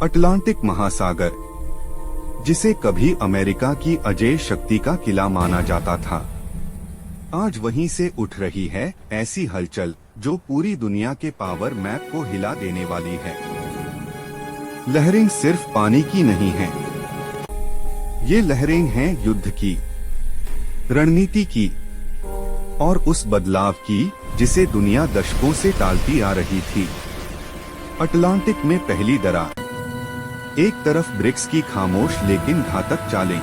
Atlantic महासागर, जिसे कभी अमेरिका की अजेय शक्ति का किला माना जाता था, आज वहीं से उठ रही है ऐसी हलचल जो पूरी दुनिया के पावर मैप को हिला देने वाली है। लहरें सिर्फ पानी की नहीं हैं, ये लहरें हैं युद्ध की, रणनीति की और उस बदलाव की जिसे दुनिया दशकों से टालती आ रही थी। अटलांटिक में पहली दरार, एक तरफ ब्रिक्स की खामोश लेकिन घातक चालें,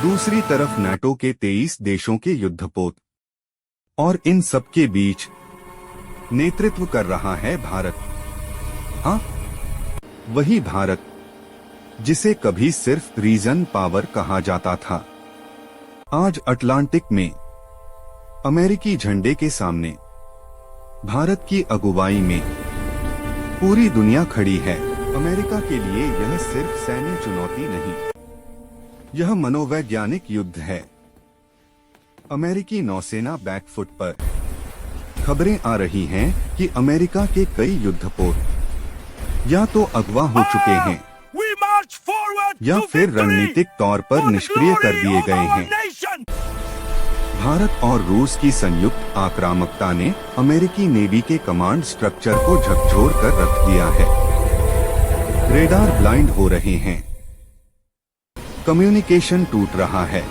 दूसरी तरफ नाटो के 23 देशों के युद्धपोत, और इन सबके बीच नेतृत्व कर रहा है भारत। हाँ, वही भारत जिसे कभी सिर्फ रीजन पावर कहा जाता था, आज अटलांटिक में अमेरिकी झंडे के सामने भारत की अगुवाई में पूरी दुनिया खड़ी है। अमेरिका के लिए यह सिर्फ सैन्य चुनौती नहीं, यह मनोवैज्ञानिक युद्ध है। अमेरिकी नौसेना बैकफुट पर। खबरें आ रही हैं कि अमेरिका के कई युद्धपोत या तो अगवा हो चुके हैं या फिर रणनीतिक तौर पर निष्क्रिय कर दिए गए हैं। भारत और रूस की संयुक्त आक्रामकता ने अमेरिकी नेवी के कमांड स्ट्रक्चर को झकझोर कर रख दिया है। रेडार ब्लाइंड हो रहे हैं, कम्युनिकेशन टूट रहा है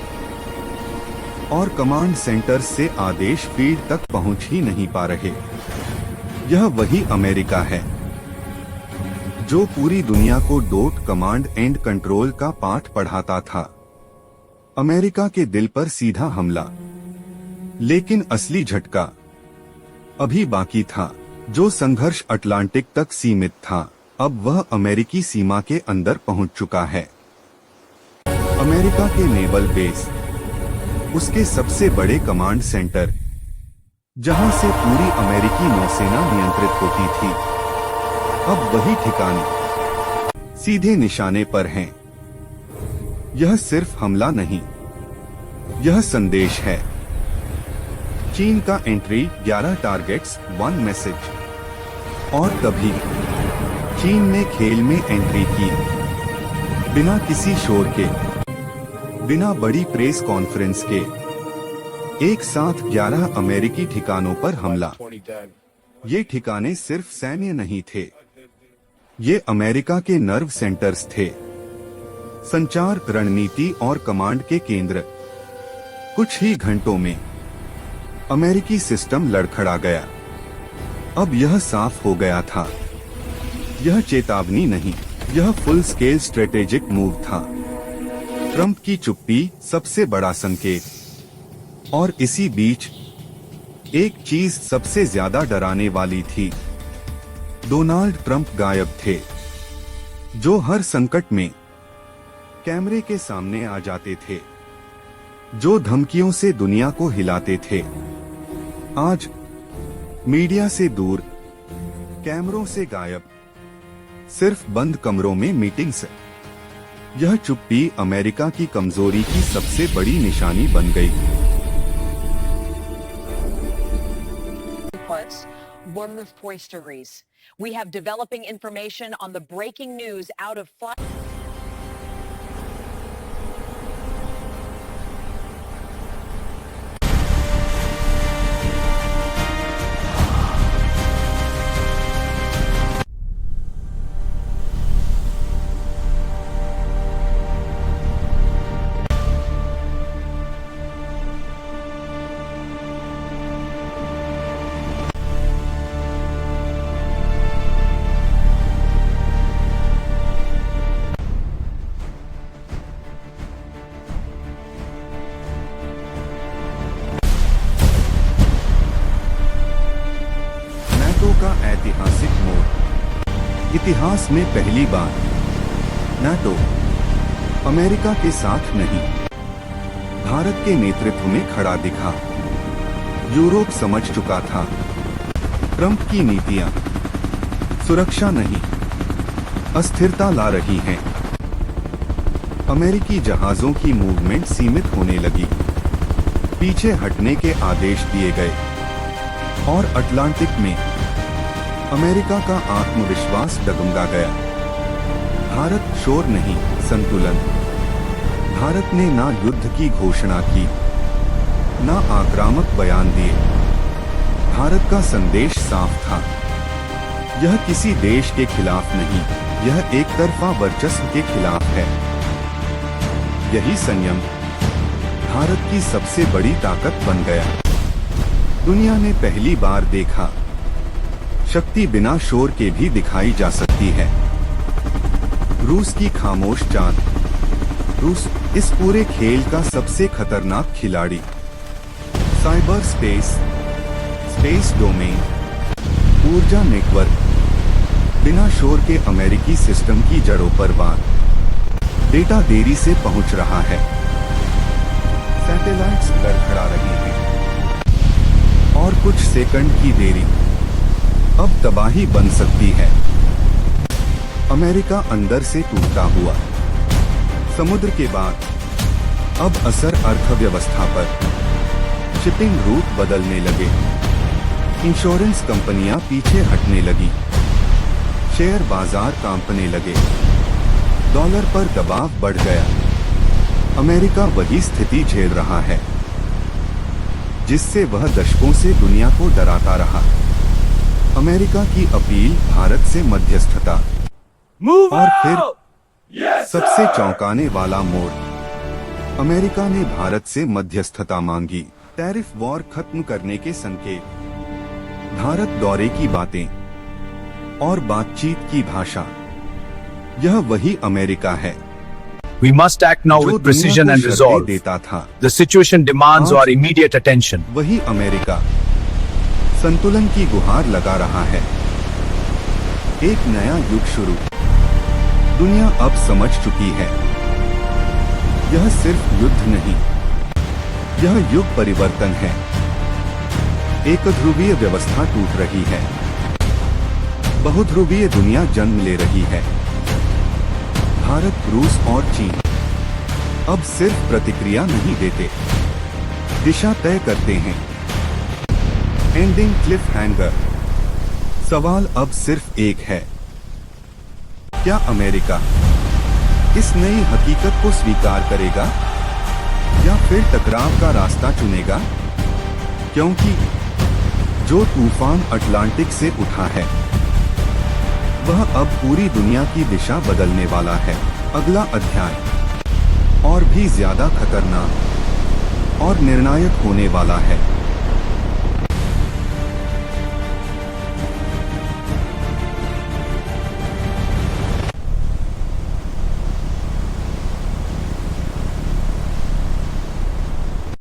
और कमांड सेंटर से आदेश फील्ड तक पहुंच ही नहीं पा रहे। यह वही अमेरिका है जो पूरी दुनिया को डोट कमांड एंड कंट्रोल का पाठ पढ़ाता था। अमेरिका के दिल पर सीधा हमला, लेकिन असली झटका अभी बाकी था। जो संघर्ष अटलांटिक तक सीमित था, अब वह अमेरिकी सीमा के अंदर पहुंच चुका है। अमेरिका के नेवल बेस, उसके सबसे बड़े कमांड सेंटर, जहां से पूरी अमेरिकी नौसेना नियंत्रित होती थी, अब वही ठिकाने सीधे निशाने पर हैं। यह सिर्फ हमला नहीं, यह संदेश है। चीन का एंट्री, 11 टारगेट्स 1 मैसेज। और तभी चीन ने खेल में एंट्री की, बिना किसी शोर के, बिना बड़ी प्रेस कॉन्फ्रेंस के। एक साथ 11 अमेरिकी ठिकानों पर हमला। ये ठिकाने सिर्फ सैन्य नहीं थे, ये अमेरिका के नर्व सेंटर्स थे, संचार, रणनीति और कमांड के केंद्र। कुछ ही घंटों में अमेरिकी सिस्टम लड़खड़ा गया। अब यह साफ हो गया था, यह चेतावनी नहीं, यह फुल स्केल स्ट्रेटेजिक मूव था। ट्रंप की चुप्पी सबसे बड़ा संकेत। और इसी बीच एक चीज सबसे ज्यादा डराने वाली थी। डोनाल्ड ट्रंप गायब थे, जो हर संकट में कैमरे के सामने आ जाते थे, जो धमकियों से दुनिया को हिलाते थे। आज मीडिया से दूर, कैमरों से गायब, सिर्फ बंद कमरों में मीटिंग्स। यह चुप्पी अमेरिका की कमजोरी की सबसे बड़ी निशानी बन गई। One of Toy Stories. We have developing information on the breaking news out of flight. का ऐतिहासिक मोड़। इतिहास में पहली बार नाटो अमेरिका के साथ नहीं, भारत के नेतृत्व में खड़ा दिखा। यूरोप समझ चुका था, ट्रंप की नीतियां सुरक्षा नहीं, अस्थिरता ला रही हैं। अमेरिकी जहाजों की मूवमेंट सीमित होने लगी, पीछे हटने के आदेश दिए गए और अटलांटिक में अमेरिका का आत्मविश्वास डगमगा गया। भारत शोर नहीं, संतुलन। भारत ने ना युद्ध की घोषणा की, ना आक्रामक बयान दिए। भारत का संदेश साफ था, यह किसी देश के खिलाफ नहीं, यह एक तरफा वर्चस्व के खिलाफ है। यही संयम भारत की सबसे बड़ी ताकत बन गया। दुनिया ने पहली बार देखा, शक्ति बिना शोर के भी दिखाई जा सकती है। रूस की खामोश चांद। रूस इस पूरे खेल का सबसे खतरनाक खिलाड़ी। साइबर स्पेस, स्पेस डोमेन, ऊर्जा नेटवर्क, बिना शोर के अमेरिकी सिस्टम की जड़ों पर वार। डेटा देरी से पहुंच रहा है, सैटेलाइट्स लड़खड़ा रही हैं, और कुछ सेकंड की देरी अब तबाही बन सकती है। अमेरिका अंदर से टूटता हुआ। समुद्र के बाद अब असर अर्थव्यवस्था पर। शिपिंग रूट बदलने लगे, इंश्योरेंस कंपनियां पीछे हटने लगी, शेयर बाजार कांपने लगे, डॉलर पर दबाव बढ़ गया। अमेरिका वही स्थिति झेल रहा है जिससे वह दशकों से दुनिया को डराता रहा। अमेरिका की अपील भारत से मध्यस्थता, और फिर सबसे चौंकाने वाला मोड़, अमेरिका ने भारत से मध्यस्थता मांगी। टैरिफ वॉर खत्म करने के संकेत, भारत दौरे की बातें और बातचीत की भाषा, यह वही अमेरिका है We must act now जो with दुनिया precision को and शर्तें resolve. देता था। The situation demands आज our immediate attention. वही अमेरिका संतुलन की गुहार लगा रहा है। एक नया युग शुरू। दुनिया अब समझ चुकी है, यह सिर्फ युद्ध नहीं, यह युग परिवर्तन है। एक ध्रुवीय व्यवस्था टूट रही है, बहुध्रुवीय दुनिया जन्म ले रही है। भारत, रूस और चीन अब सिर्फ प्रतिक्रिया नहीं देते, दिशा तय करते हैं। Ending Cliff hanger. सवाल अब सिर्फ एक है, क्या अमेरिका इस नई हकीकत को स्वीकार करेगा या फिर टकराव का रास्ता चुनेगा? क्योंकि जो तूफान अटलांटिक से उठा है वह अब पूरी दुनिया की दिशा बदलने वाला है। अगला अध्याय और भी ज्यादा खतरनाक और निर्णायक होने वाला है।